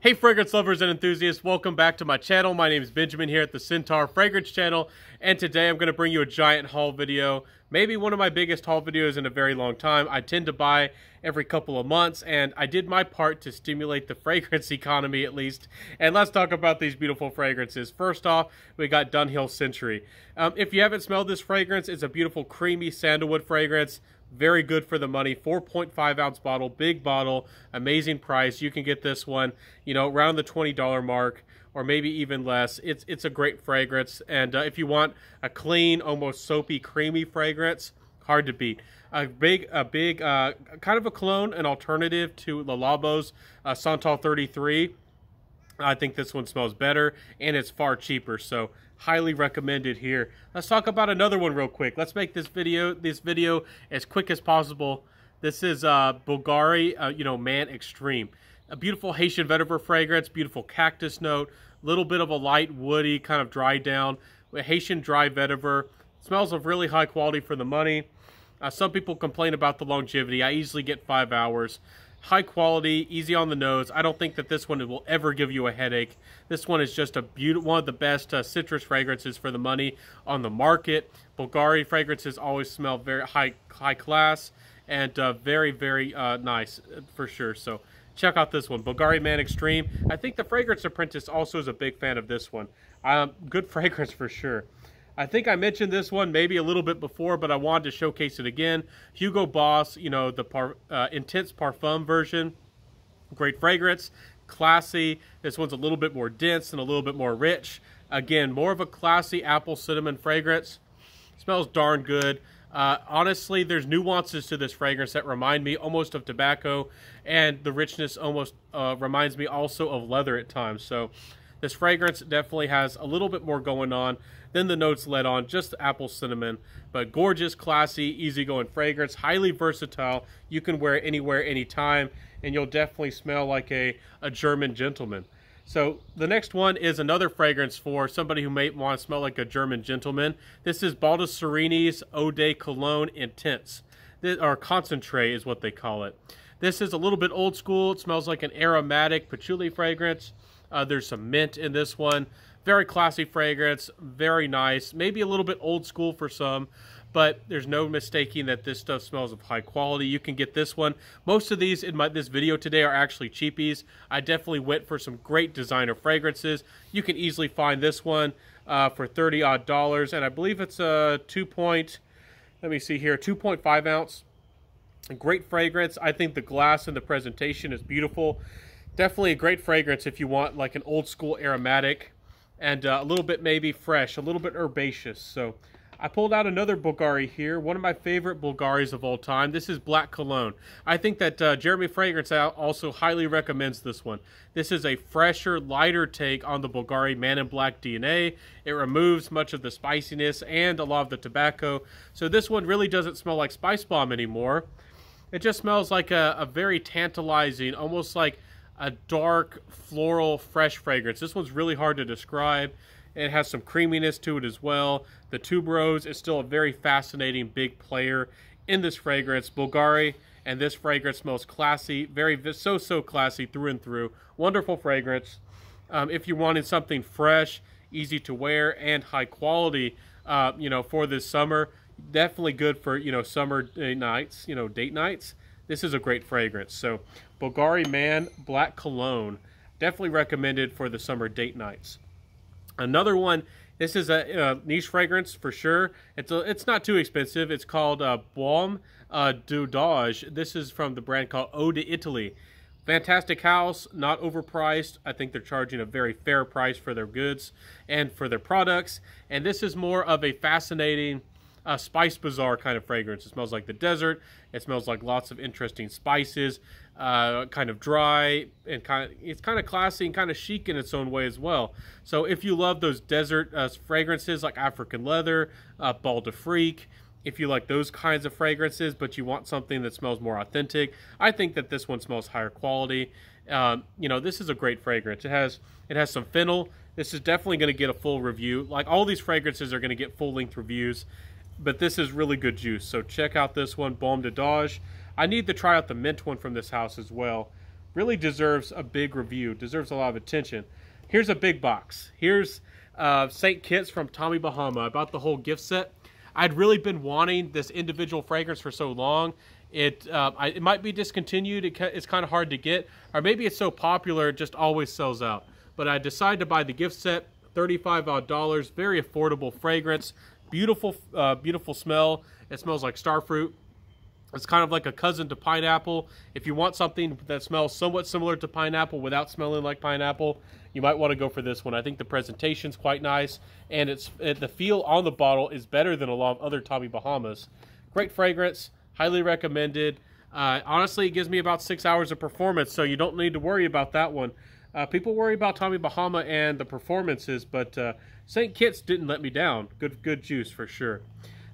Hey fragrance lovers and enthusiasts, welcome back to my channel. My name is Benjamin here at the Centaur Fragrance channel, and today I'm going to bring you a giant haul video. Maybe one of my biggest haul videos in a very long time. I tend to buy every couple of months, and I did my part to stimulate the fragrance economy at least. And let's talk about these beautiful fragrances. First off, we got Dunhill Century. If you haven't smelled this fragrance, it's a beautiful creamy sandalwood fragrance. Very good for the money. 4.5 ounce bottle, big bottle, amazing price. You can get this one, around the $20 mark or maybe even less. It's a great fragrance, and if you want a clean, almost soapy, creamy fragrance, hard to beat. A big kind of a cologne, an alternative to Le Labo's Santal 33. I think this one smells better, and it's far cheaper, so highly recommended here. Let's talk about another one real quick. Let's make this video as quick as possible. This is bvlgari, Man Extreme. A beautiful Haitian vetiver fragrance, beautiful cactus note, little bit of a light woody, kind of dried down. Haitian dry vetiver. Smells of really high quality for the money. Some people complain about the longevity. I easily get 5 hours. High quality, easy on the nose. I don't think that this one will ever give you a headache. This one is just one of the best citrus fragrances for the money on the market. bvlgari fragrances always smell very high class and very nice for sure. So check out this one, bvlgari Man Extreme. I think the Fragrance Apprentice also is a big fan of this one. Good fragrance for sure. I think I mentioned this one maybe a little bit before, but I wanted to showcase it again. Hugo Boss, the Intense Parfum version. Great fragrance, classy. This one's a little bit more dense and a little bit more rich. Again, more of a classy apple cinnamon fragrance. Smells darn good. Honestly, there's nuances to this fragrance that remind me almost of tobacco, and the richness almost reminds me also of leather at times. So this fragrance definitely has a little bit more going on than the notes led on, just apple cinnamon, but gorgeous, classy, easygoing fragrance, highly versatile. You can wear it anywhere, anytime, and you'll definitely smell like a German gentleman. So the next one is another fragrance for somebody who may want to smell like a German gentleman. This is Baldesserini's Eau de Cologne Intense, or Concentrate is what they call it. This is a little bit old school. It smells like an aromatic patchouli fragrance. There's some mint in this one. Very classy fragrance, very nice. Maybe a little bit old school for some, but there's no mistaking that this stuff smells of high quality. You can get this one. Most of these in this video today are actually cheapies. I definitely went for some great designer fragrances. You can easily find this one for $30 odd, and I believe it's a 2.5 ounce. A great fragrance. I think the glass and the presentation is beautiful. Definitely a great fragrance if you want like an old school aromatic and a little bit maybe fresh, a little bit herbaceous. So I pulled out another bvlgari here, one of my favorite bvlgaris of all time. This is Black Cologne. I think that Jeremy Fragrance also highly recommends this one. This is a fresher, lighter take on the bvlgari Man in Black DNA. It removes much of the spiciness and a lot of the tobacco. So this one really doesn't smell like Spice Bomb anymore. It just smells like a very tantalizing, almost like a dark, floral, fresh fragrance. This one's really hard to describe. It has some creaminess to it as well. The tuberose is still a very fascinating big player in this fragrance. bvlgari and this fragrance smells classy, so classy through and through. Wonderful fragrance. If you wanted something fresh, easy to wear, and high quality, for this summer, definitely good for summer nights, date nights. This is a great fragrance. So bvlgari Man Black Cologne, definitely recommended for the summer date nights. Another one, this is a niche fragrance for sure. It's not too expensive. It's called Baume d'Auge. This is from the brand called Eau d'Italie. Fantastic house, not overpriced. I think they're charging a very fair price for their goods and for their products. And this is more of a fascinating Spice Bazaar kind of fragrance. It smells like the desert. It smells like lots of interesting spices, kind of dry, and it's kind of classy and kind of chic in its own way as well. So if you love those desert fragrances like African Leather, Bal d'Afrique, if you like those kinds of fragrances, but you want something that smells more authentic, I think that this one smells higher quality. This is a great fragrance. It has some fennel. This is definitely going to get a full review. Like all these fragrances are going to get full-length reviews, but this is really good juice. So check out this one, Baume d'Auge. I need to try out the mint one from this house as well. really deserves a big review, deserves a lot of attention. Here's a big box. Here's St. Kitts from Tommy Bahama. I bought the whole gift set. I'd really been wanting this individual fragrance for so long. It might be discontinued. It's kind of hard to get, or maybe it's so popular it just always sells out. But I decided to buy the gift set, $35 odd, very affordable fragrance, beautiful, beautiful smell. It smells like starfruit. It's kind of like a cousin to pineapple. If you want something that smells somewhat similar to pineapple without smelling like pineapple, you might want to go for this one. I think the presentation's quite nice, and the feel on the bottle is better than a lot of other Tommy Bahamas. Great fragrance, highly recommended. Honestly, it gives me about 6 hours of performance, so you don't need to worry about that one. People worry about Tommy Bahama and the performances, but St. Kitts didn't let me down. Good juice for sure.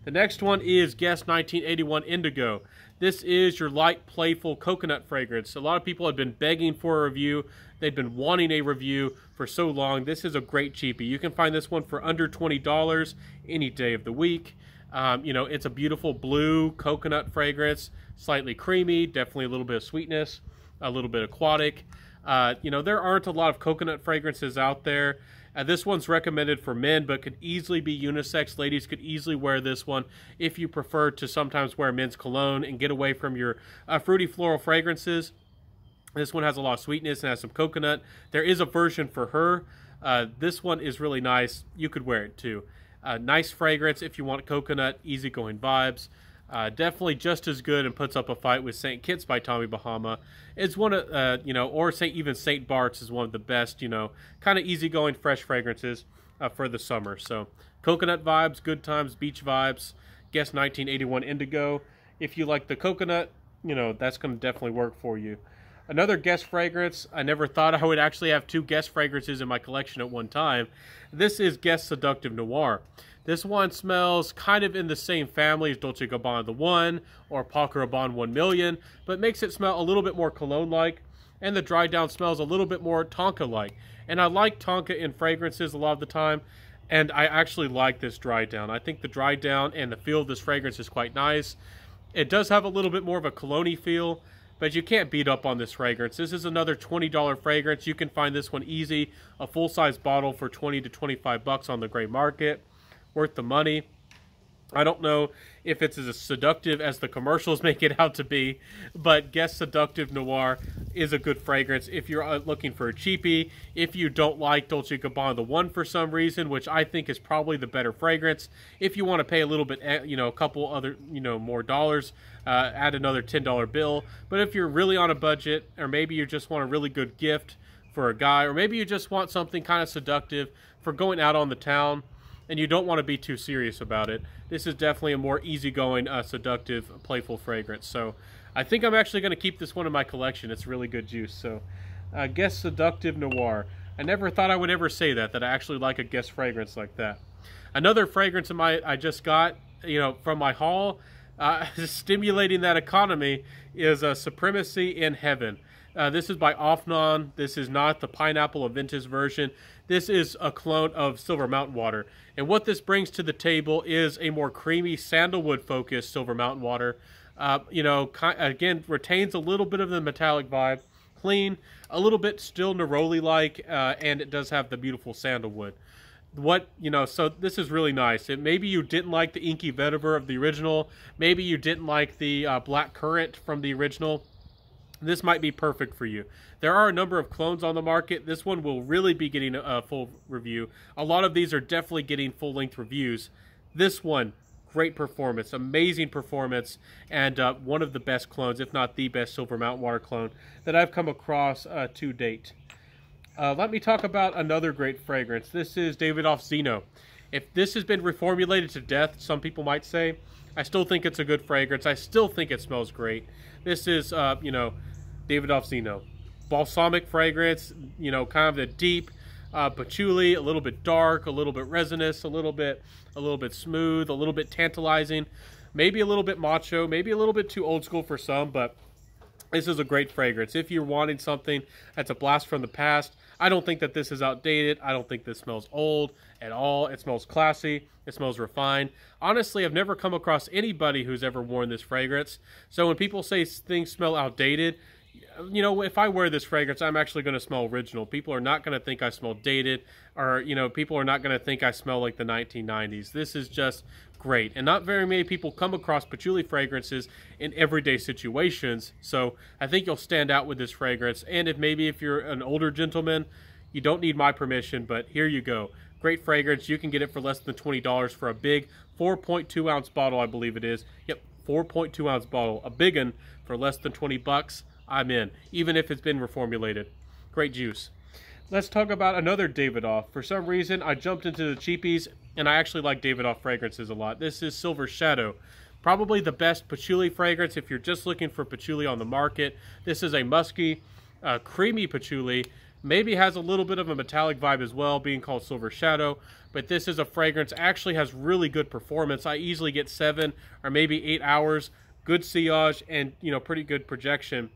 The next one is Guess 1981 Indigo. This is your light, playful coconut fragrance. A lot of people have been begging for a review. They've been wanting a review for so long. This is a great cheapie. You can find this one for under $20 any day of the week. You know, it's a beautiful blue coconut fragrance, slightly creamy, definitely a little bit of sweetness, a little bit aquatic. You know, there aren't a lot of coconut fragrances out there. This one's recommended for men, but could easily be unisex. Ladies could easily wear this one if you prefer to sometimes wear men's cologne and get away from your fruity floral fragrances. This one has a lot of sweetness and has some coconut. There is a version for her. This one is really nice. You could wear it too. Nice fragrance if you want coconut, easygoing vibes. Definitely just as good and puts up a fight with St. Kitts by Tommy Bahama. It's one of, you know, or even St. Bart's is one of the best, you know, kind of easygoing, fresh fragrances for the summer. So, coconut vibes, good times, beach vibes. Guess 1981 Indigo. If you like the coconut, you know, that's going to definitely work for you. Another Guess fragrance. I never thought I would actually have two Guess fragrances in my collection at one time. This is Guess Seductive Noir. This one smells kind of in the same family as Dolce & Gabbana The One or Paul Rabanne 1 Million, but makes it smell a little bit more cologne-like, and the dry down smells a little bit more Tonka-like. And I like Tonka in fragrances a lot of the time, and I actually like this dry down. I think the dry down and the feel of this fragrance is quite nice. It does have a little bit more of a cologne-y feel, but you can't beat up on this fragrance. This is another $20 fragrance. You can find this one easy, a full-size bottle for 20 to 25 bucks on the gray market. Worth the money. I don't know if it's as seductive as the commercials make it out to be, but Guess Seductive Noir is a good fragrance if you're looking for a cheapie. If you don't like Dolce & Gabbana The One for some reason, which I think is probably the better fragrance, if you want to pay a little bit, you know, a couple other, you know, more dollars, add another $10 bill. But if you're really on a budget, or maybe you just want a really good gift for a guy, or maybe you just want something kind of seductive for going out on the town, and you don't want to be too serious about it, this is definitely a more easygoing, seductive, playful fragrance. So I think I'm actually going to keep this one in my collection. It's really good juice. So Guess Seductive Noir. I never thought I would ever say that I actually like a Guess fragrance like that. Another fragrance I just got, you know, from my haul, stimulating that economy, is Supremacy in Heaven. This is by Offnon. This is not the Pineapple Aventus version. This is a clone of Silver Mountain Water. And what this brings to the table is a more creamy, sandalwood-focused Silver Mountain Water. You know, again, retains a little bit of the metallic vibe. Clean, a little bit still Neroli-like, and it does have the beautiful sandalwood. You know, so this is really nice. Maybe you didn't like the Inky Vetiver of the original. Maybe you didn't like the Black Currant from the original. This might be perfect for you. There are a number of clones on the market. This one will really be getting a full review. A lot of these are definitely getting full-length reviews. This one, great performance, amazing performance, and one of the best clones, if not the best Silver Mountain Water clone that I've come across to date. Let me talk about another great fragrance. This is Davidoff Zeno. If this has been reformulated to death, some people might say, I still think it's a good fragrance. I still think it smells great. This is, you know, Davidoff Zeno. Balsamic fragrance, you know, kind of the deep patchouli, a little bit dark, a little bit resinous, a little bit smooth, a little bit tantalizing, maybe a little bit macho, maybe a little bit too old school for some, but this is a great fragrance. If you're wanting something that's a blast from the past, I don't think that this is outdated. I don't think this smells old at all. It smells classy. It smells refined. Honestly, I've never come across anybody who's ever worn this fragrance. So when people say things smell outdated, you know, if I wear this fragrance, I'm actually going to smell original. People are not going to think I smell dated, or, you know, people are not going to think I smell like the 1990s. This is just great. And not very many people come across patchouli fragrances in everyday situations. So I think you'll stand out with this fragrance. And if you're an older gentleman, you don't need my permission, but here you go. Great fragrance. You can get it for less than $20 for a big 4.2 ounce bottle, I believe it is. Yep, 4.2 ounce bottle. A big one for less than 20 bucks. I'm in, even if it's been reformulated. Great juice. Let's talk about another Davidoff. For some reason, I jumped into the cheapies, and I actually like Davidoff fragrances a lot. This is Silver Shadow. Probably the best patchouli fragrance if you're just looking for patchouli on the market. This is a musky, creamy patchouli. Maybe has a little bit of a metallic vibe as well, being called Silver Shadow. But this is a fragrance, actually has really good performance. I easily get 7 or maybe 8 hours. Good sillage and, you know, pretty good projection.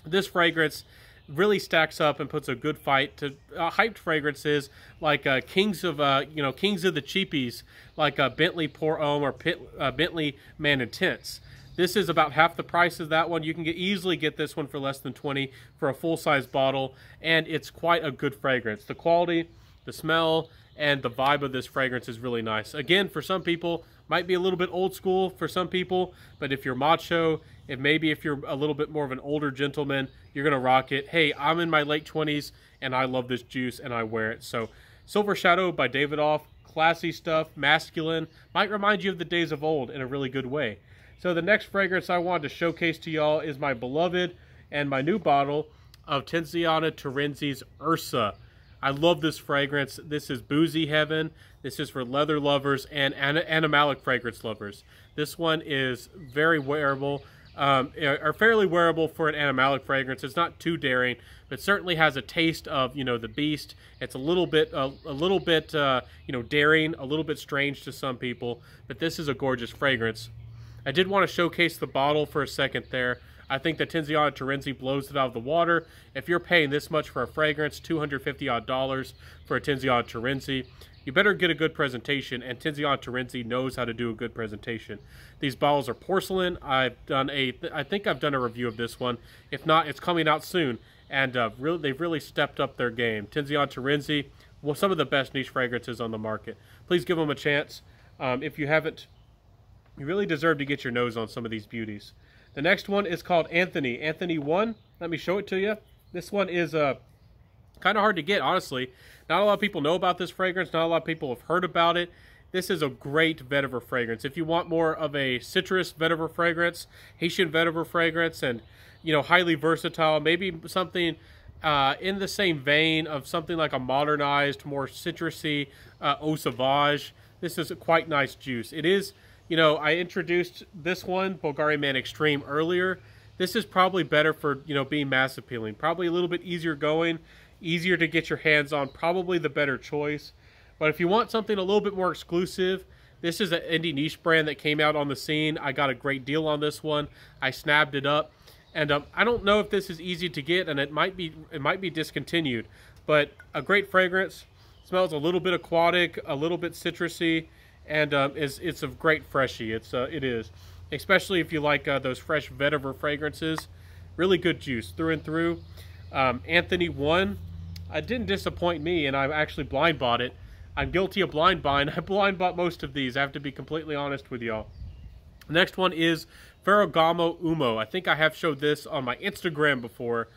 This fragrance really stacks up and puts a good fight to hyped fragrances like Kings of the Cheapies, like Bentley Pour Homme or Bentley Man Intense. This is about half the price of that one. You can easily get this one for less than 20 for a full-size bottle, and it's quite a good fragrance. The quality, the smell, and the vibe of this fragrance is really nice. Again, for some people, might be a little bit old school for some people, but if you're macho, if you're a little bit more of an older gentleman, you're gonna rock it. Hey, I'm in my late 20s and I love this juice and I wear it. So Silver Shadow by Davidoff, classy stuff, masculine, might remind you of the days of old in a really good way. So the next fragrance I wanted to showcase to y'all is my beloved and my new bottle of Tiziana Terenzi's Ursa. I love this fragrance. This is boozy heaven. This is for leather lovers and animalic fragrance lovers. This one is very wearable, or fairly wearable for an animalic fragrance. It's not too daring, but certainly has a taste of, you know, the beast. It's a little bit, you know, daring, a little bit strange to some people, but this is a gorgeous fragrance. I did want to showcase the bottle for a second there. I think that Tiziana Terenzi blows it out of the water. If you're paying this much for a fragrance, $250 odd for a Tiziana Terenzi, you better get a good presentation, and Tiziana Terenzi knows how to do a good presentation. These bottles are porcelain. I think I've done a review of this one. If not, it's coming out soon, and they've really stepped up their game. Tiziana Terenzi, well, some of the best niche fragrances on the market. Please give them a chance. If you haven't, you really deserve to get your nose on some of these beauties. The next one is called Anthony. Anthony 1. Let me show it to you. This one is kind of hard to get, honestly. Not a lot of people know about this fragrance. Not a lot of people have heard about it. This is a great vetiver fragrance. If you want more of a citrus vetiver fragrance, Haitian vetiver fragrance, and, you know, highly versatile, maybe something in the same vein of something like a modernized, more citrusy Eau Sauvage, this is a quite nice juice. It is, you know, I introduced this one, Bulgari Man Extreme, earlier. This is probably better for, you know, being mass appealing. Probably a little bit easier going, easier to get your hands on, probably the better choice. But if you want something a little bit more exclusive, this is an indie niche brand that came out on the scene. I got a great deal on this one. I snapped it up. And I don't know if this is easy to get, and it might be discontinued. But a great fragrance. Smells a little bit aquatic, a little bit citrusy. And it's a great freshie. It is, especially if you like those fresh vetiver fragrances. Really good juice through and through. Anthony 1, it didn't disappoint me, and I actually blind bought it. I'm guilty of blind buying. I blind bought most of these. I have to be completely honest with y'all. The next one is Ferragamo Umo. I think I have showed this on my Instagram before,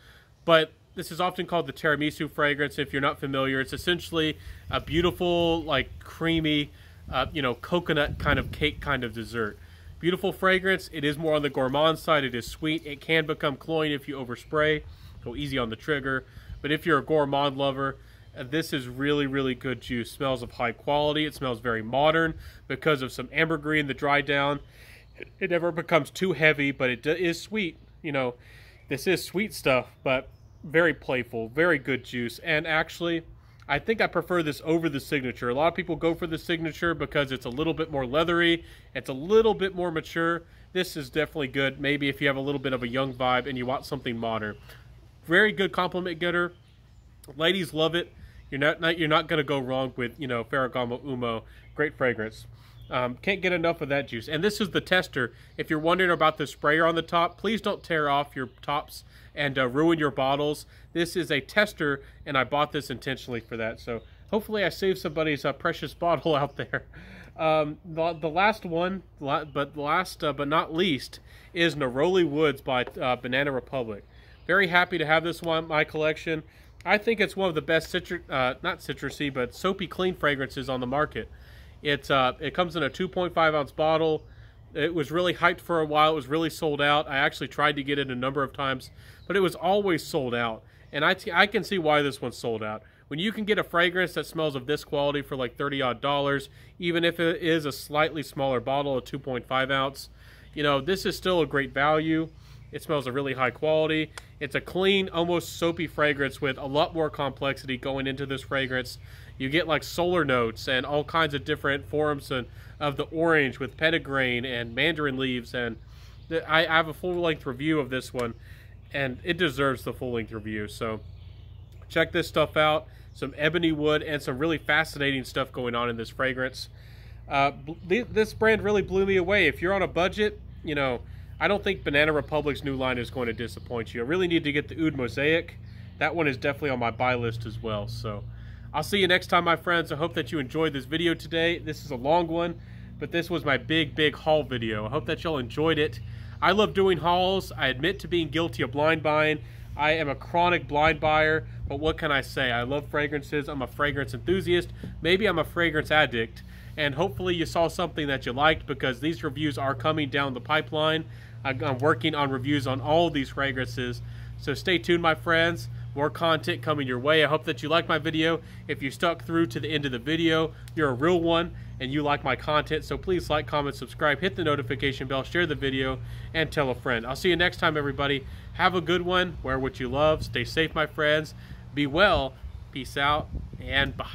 but this is often called the tiramisu fragrance. If you're not familiar, it's essentially a beautiful, like creamy, you know, coconut kind of cake kind of dessert. Beautiful fragrance. It is more on the gourmand side. It is sweet. It can become cloying if you overspray. Go easy on the trigger. But if you're a gourmand lover, this is really, really good juice. Smells of high quality. It smells very modern because of some ambergris in the dry down. It never becomes too heavy, but it is sweet. You know, this is sweet stuff, but very playful, very good juice. And actually, I think I prefer this over the Signature. A lot of people go for the Signature because it's a little bit more leathery. It's a little bit more mature. This is definitely good. Maybe if you have a little bit of a young vibe and you want something modern. Very good compliment getter. Ladies love it. You're not going to go wrong with, you know, Ferragamo Umo. Great fragrance. Can't get enough of that juice. And this is the tester. If you're wondering about the sprayer on the top, please don't tear off your tops and ruin your bottles. This is a tester, and I bought this intentionally for that. So hopefully I saved somebody's precious bottle out there. The last one, but not least, is Neroli Woods by Banana Republic. Very happy to have this one in my collection. I think it's one of the best not citrusy, but soapy clean fragrances on the market. It comes in a 2.5 ounce bottle. It was really hyped for a while. It was really sold out. I actually tried to get it a number of times, but it was always sold out. And I can see why this one's sold out. When you can get a fragrance that smells of this quality for like $30-odd, even if it is a slightly smaller bottle, a 2.5 ounce, you know, this is still a great value. It smells of really high quality. It's a clean, almost soapy fragrance with a lot more complexity going into this fragrance. You get like solar notes and all kinds of different forms of the orange with petitgrain and mandarin leaves. And I have a full-length review of this one, and it deserves the full-length review. So check this stuff out. Some ebony wood and some really fascinating stuff going on in this fragrance. This brand really blew me away. If you're on a budget, you know, I don't think Banana Republic's new line is going to disappoint you. I really need to get the Oud Mosaic. That one is definitely on my buy list as well. So I'll see you next time, my friends. I hope that you enjoyed this video today. This is a long one, but this was my big haul video. I hope that y'all enjoyed it. I love doing hauls. I admit to being guilty of blind buying. I am a chronic blind buyer, but what can I say? I love fragrances. I'm a fragrance enthusiast. Maybe I'm a fragrance addict. And hopefully you saw something that you liked, because these reviews are coming down the pipeline. I'm working on reviews on all of these fragrances. So stay tuned, my friends. More content coming your way. I hope that you like my video. If you stuck through to the end of the video, you're a real one and you like my content. So please like, comment, subscribe, hit the notification bell, share the video, and tell a friend. I'll see you next time, everybody. Have a good one. Wear what you love. Stay safe, my friends. Be well. Peace out and bye.